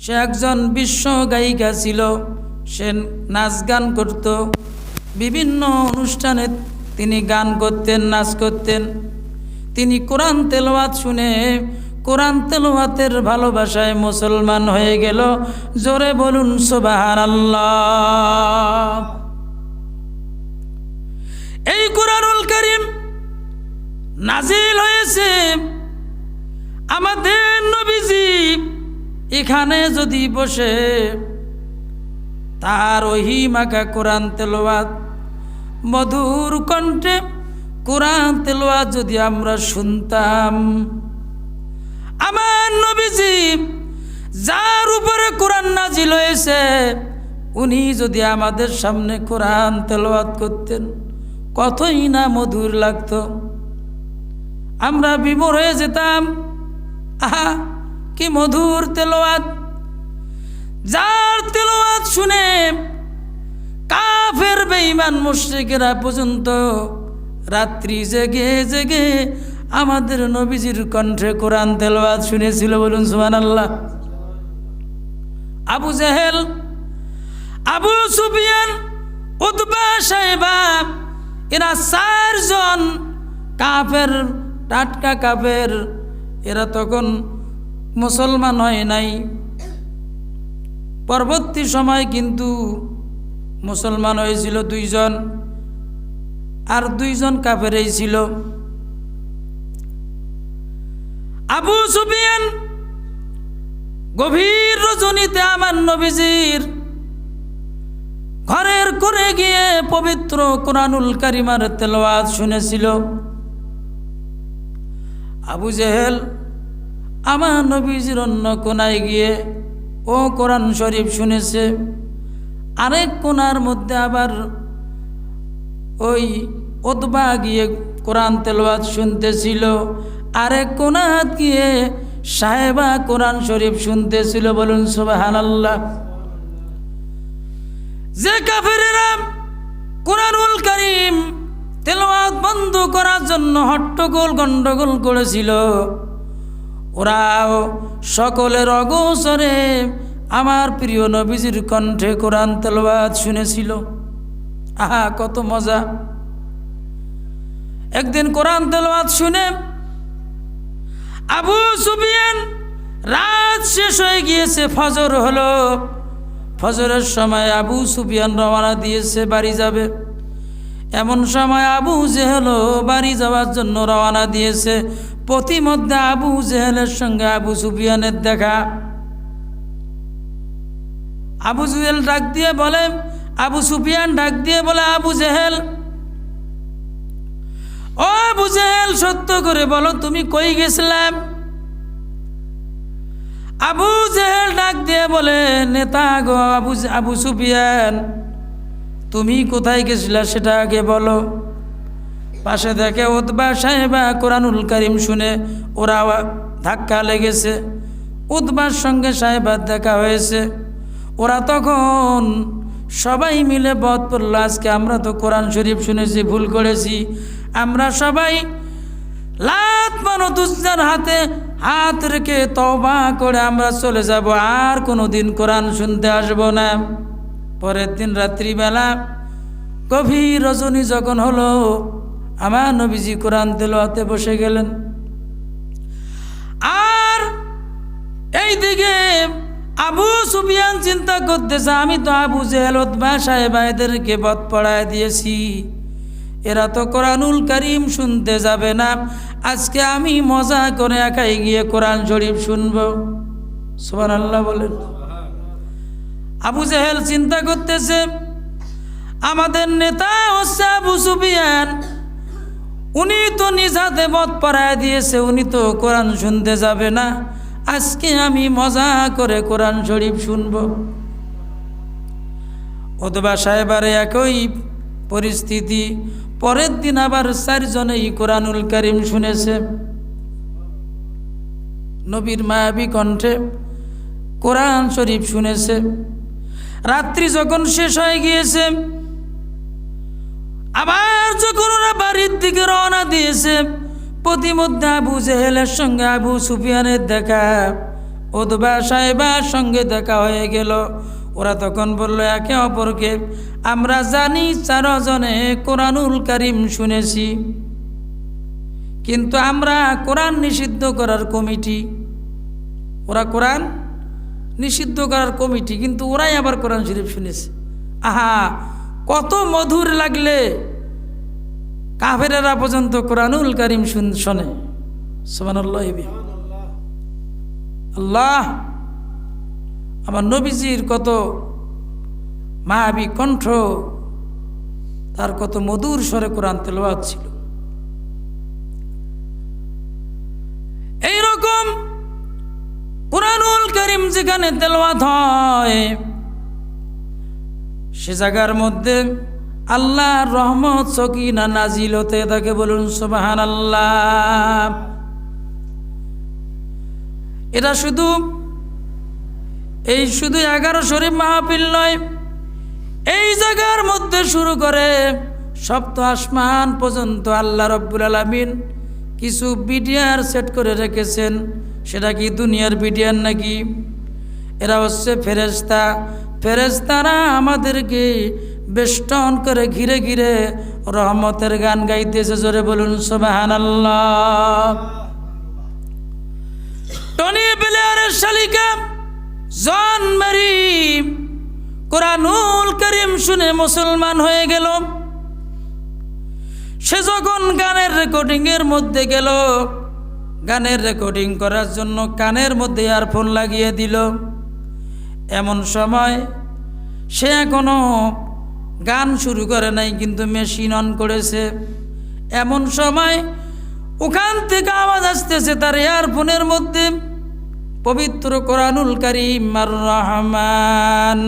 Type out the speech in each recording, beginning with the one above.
সে একজন বিশ্ব গায়িকা ছিল। সে নাচ গান করত, বিভিন্ন অনুষ্ঠানে তিনি গান করতেন, নাচ করতেন। তিনি কোরআন তেলাওয়াত শুনে কোরআন তেলাওয়াতের ভালোবাসায় মুসলমান হয়ে গেল। জোরে বলুন সুবহানাল্লাহ। এই কোরআনুল কারীম নাজিল হয়েছে আমাদের নবীজি এখানে যদি বসে তার ওহি মাখা কোরআন তেলাওয়াত, মধুর কণ্ঠে কোরআন তেলাওয়াত যদি আমরা শুনতাম, আমার নবীজি যার উপরে কোরআন নাজিল হয়েছে উনি যদি আমাদের সামনে কোরআন তেলাওয়াত করতেন, কতই না মধুর লাগতো। আমরা বিমোর হয়ে যেতাম, আহা কি মধুর তেলাওয়াত। যার তেলাওয়াত শুনে কাফের বেঈমান মুশরিকেরা পর্যন্ত রাত্রি জেগে জেগে আমাদের নবীজির কণ্ঠে কোরআন তেলাওয়াত শুনেছিল। বলুন সুবহানাল্লাহ। আবু জেহেল, আবু সুফিয়ান, উতবা, সাইবা, এরা চারজন কাফের, টাটকা কাফের। এরা তখন মুসলমান হয় নাই। পরবর্তী সময় কিন্তু মুসলমান হয়েছিল দুইজন, আর দুইজন কাফেরই ছিল। আবু সুফিয়ান গভীর রজনীতে আমার নবীজির ঘরের করে গিয়ে পবিত্র কোরআনুল কারীমের তেলাওয়াত শুনেছিল। আবু জেহেল আমার নবীজির অন্য কোনায় গিয়ে ও কোরআন শরীফ শুনেছে। আরেক কোনার মধ্যে আবার ওই উতবা গিয়ে কোরআন তেলাওয়াত শুনতেছিল। আরেক কোনা গিয়ে সাহেবা কোরআন শরীফ শুনতেছিল। বলুন সুবহানাল্লাহ। যে কাফেরেরা কোরআনুল কারীম তেলাওয়াত বন্ধ করার জন্য হট্টগোল গন্ডগোল করেছিল, ওরাও সকলের অগোচরে আমার প্রিয় নবীজির কণ্ঠে কোরআন তেলাওয়াত শুনেছিল। আহা কত মজা। একদিন কোরআন তেলাওয়াত শুনে আবু সুফিয়ান, রাত শেষ হয়ে গিয়েছে, ফজর হলো। ফজরের সময় আবু সুফিয়ান রওনা দিয়েছে, বাড়ি যাবে। এমন সময় আবু জেহেল বাড়ি যাওয়ার জন্য রওনা দিয়েছে। পথিমধ্যে আবু জেহেলের সঙ্গে আবু সুফিয়ানের দেখা। আবু জেহেল ডাক দিয়ে বলে, আবু সুফিয়ান ডাক দিয়ে বলে, আবু জেহেল, ও আবু জেহেল, সত্য করে বলো তুমি কই গেছিলাম? আবু জেহেল ডাক দিয়ে বলে, নেতা গো আবু সুফিয়ান, তুমি কোথায় গেছিলা সেটা আগে বলো। পাশে দেখে উতবা, সাহেবা কোরআনুল কারীম শুনে ওরা ধাক্কা লেগেছে। উতবার সঙ্গে সাহেবার দেখা হয়েছে। ওরা তখন সবাই মিলে বদ পড়ল, আজকে আমরা তো কোরআন শরীফ শুনেছি, ভুল করেছি। আমরা সবাই লাত মানত উজ্জার হাতে হাত রেখে তওবা করে আমরা চলে যাব, আর কোনো দিন কোরআন শুনতে আসবো না। পরের দিন রাত্রিবেলা গভীর রজনী যখন হলো, আমার নবীজি কোরআন তেলাওয়াতে বসে গেলেন। আর এইদিকে আবু সুফিয়ান চিন্তা করতেছে, আমি তো আবু জেহেল, উতবা, সাহেবা এদেরকে বদ পড়ায় দিয়েছি, এরা তো কোরআনুল কারীম শুনতে যাবে না। আজকে আমি মজা করে একাই গিয়ে কোরআন শরীফ শুনব। সুবহানাল্লাহ বলেন। আবু জেহেল চিন্তা করতেছে, আমাদের নেতা হচ্ছে আবু সুফিয়ান, উনি তো নিজ হাতে বদ পড়ায় দিয়েছে, উনি তো কোরআন শুনতে যাবে না। আজকে আমি মজা করে কোরআন শরীফ শুনব। উতবা সাহেবার একই পরিস্থিতি। পরের দিন আবার চারজনেই কোরআনুল কারীম শুনেছে। নবীর মায়াবী কণ্ঠে কোরআন শরীফ শুনেছে। রাত্রি যখন শেষ হয়ে গিয়েছে, আবার যখন ওরা বাড়ির দিকে রওনা দিয়েছে, পথিমধ্যে আবু জেহেলের সঙ্গে আবু সুফিয়ানের দেখা। উতবা সাহেবার সঙ্গে দেখা হয়ে গেল। ওরা তখন বলল একে অপরকে, আমরা জানি 4 জনে কোরআনুল কারীম শুনেছি, কিন্তু আমরা কোরআন নিষিদ্ধ করার কমিটি। ওরা কোরআন নিষিদ্ধ করার কমিটি, কিন্তু ওরাই আবার কোরআন শরীফ শুনেছে। আহা, কত মধুর লাগলে কাফেরেরা পর্যন্ত কোরআনুল কারীম শোনে। সুবহানাল্লাহ। আল্লাহ, আমার নবীজির কত মায়াবী কণ্ঠ, তার কত মধুর স্বরে কোরআন তেলাওয়াত ছিল। এইরকম কোরআনুল কারীম যেখানে তেলাওয়াত হয়, সে জায়গার মধ্যে আল্লাহর রহমত সকিনা নাজিল হতে থাকে। বলুন সুবহানাল্লাহ। এটা শুধু 11 শরীফ মাহফিল নয়, এই জায়গার মধ্যে শুরু করে সপ্ত আসমান পর্যন্ত আল্লাহ রব্বুল আলামিন কিছু বিডিআর সেট করে রেখেছেন। সেটা কি দুনিয়ার বিডিআর নাকি? এরা হচ্ছে ফেরেশতা। ফেরেশতারা আমাদেরকে বেষ্টন করে ঘিরে ঘিরে রহমতের গান গাইতেছে। জোরে বলুন সুবহানাল্লাহ। টনি ব্লেয়ারের শালিকা জন মেরি কোরআনুল কারীম শুনে মুসলমান হয়ে গেল। সে যখন গানের রেকর্ডিংয়ের মধ্যে গেল, গানের রেকর্ডিং করার জন্য কানের মধ্যে ইয়ারফোন লাগিয়ে দিল। এমন সময় সে এখনো গান শুরু করে নাই, কিন্তু মেশিন অন করেছে। এমন সময় ওখান থেকে আওয়াজ আসতেছে তার ইয়ারফোনের মধ্যে, পবিত্র কোরআনুল কারীম। আর রহমান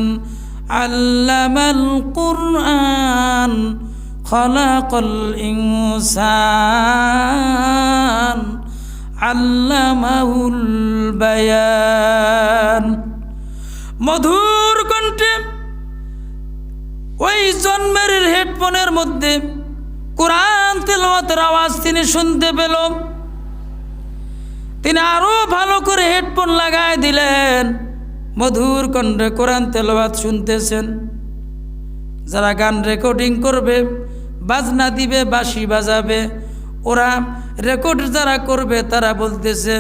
আল্লামাল কুরআন খলাকাল ইনসান আল্লামাহুল বায়ান। মধুর কণ্ঠে ওই জন্মের হেডফোনের মধ্যে কোরআন তেলাওয়াতের আওয়াজ তিনি শুনতে পেল। তিনি আরো ভালো করে হেডফোন লাগায় দিলেন, মধুর কণ্ঠে কোরআন তেলাওয়াত শুনতেছেন। যারা গান রেকর্ডিং করবে, বাজনা দিবে, বাঁশি বাজাবে, ওরা রেকর্ড যারা করবে তারা বলতেছে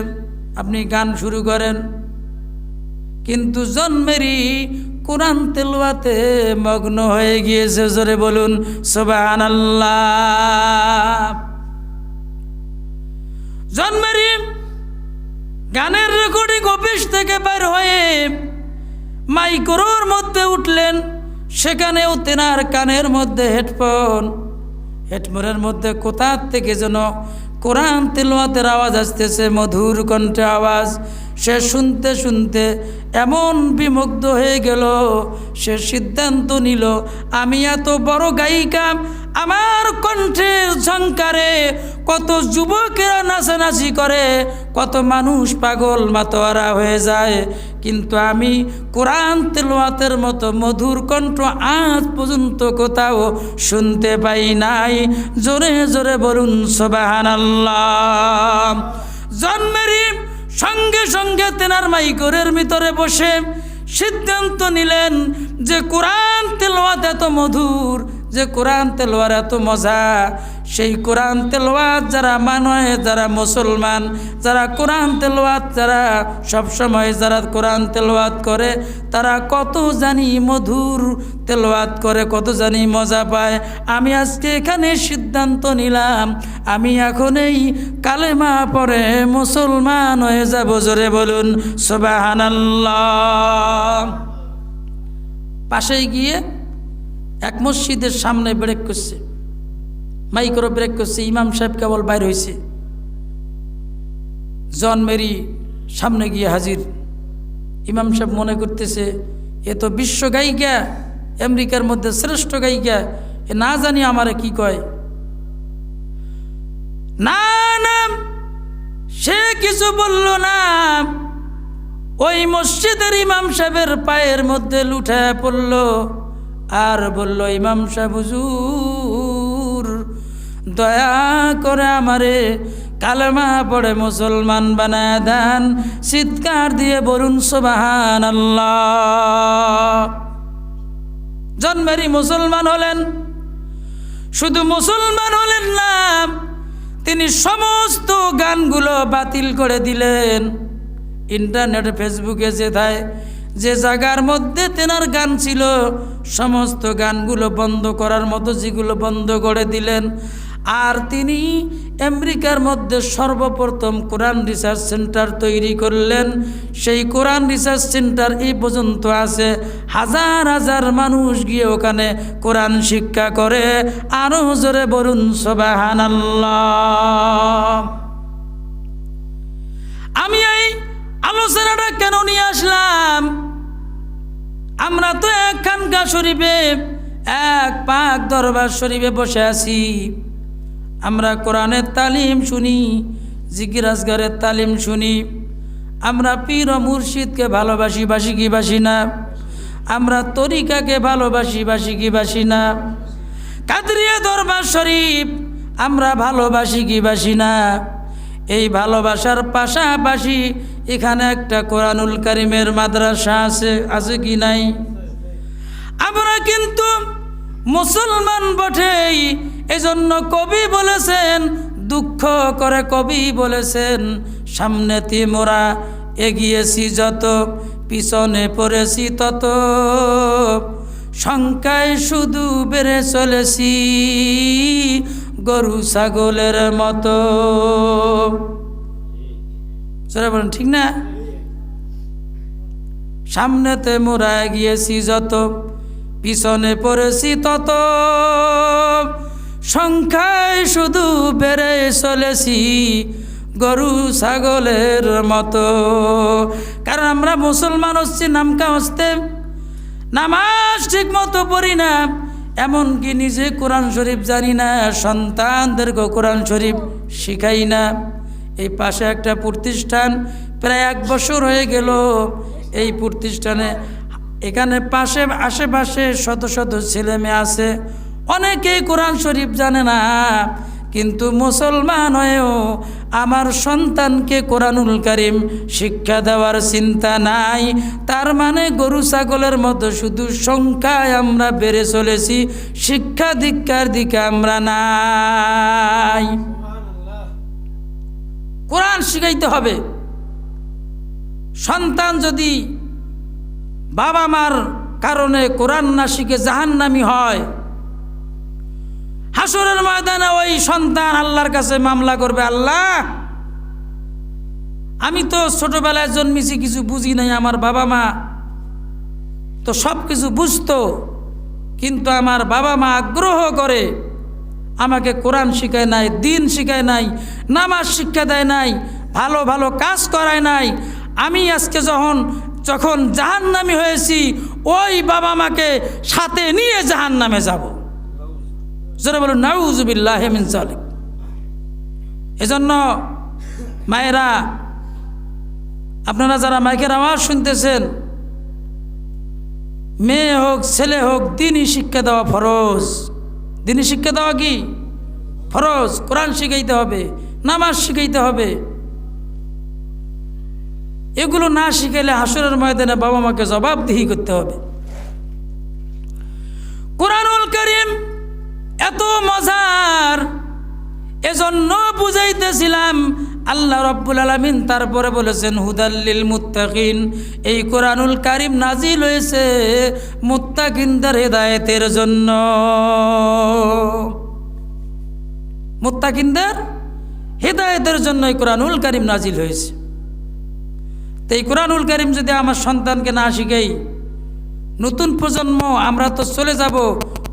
আপনি গান শুরু করেন, কিন্তু জন্মেরই কোরআন তেলাওয়াতে মগ্ন হয়ে গিয়েছে। জোরে বলুন সুবহানাল্লাহ। জন্মেরই গানের রেকর্ডিং অফিস থেকে বের হয়ে মাইক্রোর মধ্যে উঠলেন। সেখানেও তেনার কানের মধ্যে হেডফোনের মধ্যে কোথা থেকে যেন কোরআন তেলাওয়াতের আওয়াজ আসতেছে, মধুর কণ্ঠে আওয়াজ। সে শুনতে শুনতে এমন বিমুগ্ধ হয়ে গেল, সে সিদ্ধান্ত নিল আমি এত বড় গায়িকা, আমার কণ্ঠের ঝংকারে কত যুবকেরা নাচানাচি করে, কত মানুষ পাগল মাতোয়ারা হয়ে যায়, কিন্তু আমি কোরআন তেলাওয়াতের মতো মধুর কণ্ঠ আজ পর্যন্ত কোথাও শুনতে পাই নাই। জোরে জোরে বলুন সুবহানাল্লাহ। জন্মেরই সঙ্গে সঙ্গে তেনার মাইকরের ভিতরে বসে সিদ্ধান্ত নিলেন যে কোরআন তেলাওয়াত এত মধুর, যে কোরআন তেলাওয়াত এত মজা, সেই কোরআন তেলাওয়াত যারা মানে, যারা মুসলমান, যারা কোরআন তেলাওয়াত, যারা সবসময় যারা কোরআন তেলাওয়াত করে, তারা কত জানি মধুর তেলাওয়াত করে, কত জানি মজা পায়। আমি আজকে এখানে সিদ্ধান্ত নিলাম আমি এখন এই কালেমা পড়ে মুসলমান হয়ে যাব। জোরে বলুন সুবহানাল্লাহ। পাশেই গিয়ে এক মসজিদের সামনে ব্রেক করছে, মাইক্রো ব্রেক করছে। ইমাম সাহেব কেবল বাইর হয়েছে, জন মেরি সামনে গিয়ে হাজির। ইমাম সাহেব মনে করতেছে এ তো বিশ্ব গায়িকা, আমেরিকার মধ্যে শ্রেষ্ঠ গায়িকা, এ না জানি আমারে কি কয়। না না, সে কিছু বলল না। ওই মসজিদের ইমাম সাহেবের পায়ের মধ্যে লুঠে পড়ল আর বলল, ইমাম সাহেব হুজুর দয়া করে আমারে কালেমা পড়ে মুসলমান বানায় দেন। চিৎকার দিয়ে বলুন সুবহানাল্লাহ। জন্মেরই মুসলমান হলেন, শুধু মুসলমান হলেন না, তিনি সমস্ত গানগুলো বাতিল করে দিলেন। ইন্টারনেট ফেসবুকে যে জায়গার মধ্যে তেনার গান ছিল সমস্ত গানগুলো বন্ধ করার মতো যেগুলো বন্ধ করে দিলেন। আর তিনি আমেরিকার মধ্যে সর্বপ্রথম কোরআন রিসার্চ সেন্টার তৈরি করলেন। সেই কোরআন রিসার্চ সেন্টার এই পর্যন্ত আছে, হাজার হাজার মানুষ গিয়ে ওখানে কোরআন শিক্ষা করে। আরো জোরে বলুন সুবহানাল্লাহ। আমি এই আলোচনাটা কেন নিয়ে আসলাম? আমরা তো এক খানকা শরীফে, এক পাক দরবার শরীফে বসে আছি। আমরা কোরআনের তালিম শুনি, জিকির আজগারের তালিম শুনি। আমরা পীর ও মুর্শিদকে ভালোবাসি, বাসি কি বাসি না? আমরা তরিকাকে ভালোবাসি, বাসি কি বাসি না? কাদরিয়া দরবার শরীফ আমরা ভালোবাসি কি বাসি না? এই ভালোবাসার পাশাপাশি এখানে একটা কোরআনুল কারিমের মাদ্রাসা আছে কি নাই? আমরা কিন্তু মুসলমান বটেই, এজন্য কবি বলেছেন, দুঃখ করে কবি বলেছেন, সামনেতে মোরা এগিয়েছি যত, পিছনে পড়েছি তত, সংখ্যায় শুধু বেড়ে চলেছি গরু ছাগলের মতো। চলে বলেন ঠিক না? সামনেতে মোরা এগিয়েছি যত, পিছনে পড়েছি তত, সংখ্যায় শুধু বেড়ে চলেছি গরু ছাগলের মতো। কারণ আমরা মুসলমান হচ্ছি নামকা হস্তে, নামাজ ঠিক মতো পড়ি না, এমনকি নিজে কোরআন শরীফ জানি না, সন্তানদেরকে কোরআন শরীফ শিখাই না। এই পাশে একটা প্রতিষ্ঠান, প্রায় 1 বছর হয়ে গেল এই প্রতিষ্ঠানে, এখানে পাশে আশেপাশে শত শত ছেলে মেয়ে আছে, অনেকেই কোরআন শরীফ জানে না, কিন্তু মুসলমান হয়েও আমার সন্তানকে কোরআনুল কারিম শিক্ষা দেওয়ার চিন্তা নাই। তার মানে গরু ছাগলের মতো শুধু সংখ্যায় আমরা বেড়ে চলেছি, শিক্ষা দীক্ষার দিকে আমরা নাই। কোরআন শিখাইতে হবে। সন্তান যদি বাবা মার কারণে কোরআন না শিখে জাহান্নামী হয়, হাসরের ময়দানে ওই সন্তান আল্লাহর কাছে মামলা করবে, আল্লাহ আমি তো ছোটবেলায় জন্মেছি, কিছু বুঝি নাই, আমার বাবা মা তো সব কিছু বুঝতো, কিন্তু আমার বাবা মা আগ্রহ করে আমাকে কোরআন শিখায় নাই, দিন শিখায় নাই, নামাজ শিক্ষা দেয় নাই, ভালো ভালো কাজ করায় নাই। আমি আজকে যখন জাহান্নামী হয়েছি, ওই বাবা মাকে সাথে নিয়ে জাহান্নামে যাব। যারা বলুন নাউযুবিল্লাহি মিন যালিক। এজন্য মায়েরা, আপনারা যারা মাইকের আওয়াজ শুনতেছেন, মেয়ে হোক ছেলে হোক, দিনই শিক্ষা দেওয়া ফরজ। দিনই শিক্ষা দেওয়া কি ফরজ? কোরআন শিখাইতে হবে, নামাজ শিখাইতে হবে। এগুলো না শিখাইলে হাসরের ময়দানে বাবা মাকে জবাবদিহি করতে হবে। কোরআনুল কারীম এত মজার, এজন্য বুঝাইতেছিলাম। আল্লাহ রাব্বুল আলামিন তারপরে বলেছেন হুদাল্লিল মুত্তাকিন। এই কোরআনুল কারীম নাজিল হয়েছে মুত্তাকিনদের হেদায়েতের জন্য। মুত্তাকিনদের হেদায়েতের জন্য এই কোরআনুল কারীম নাজিল হয়েছে। তো এই কোরআনুল কারীম যদি আমার সন্তানকে না শিখাই, নতুন প্রজন্ম আমরা তো চলে যাব।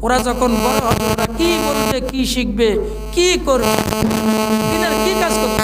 ওরা যখন বড় হবে, ওরা কি বলবে, কি শিখবে, কি করবে, দিনের কি কাজ করবে?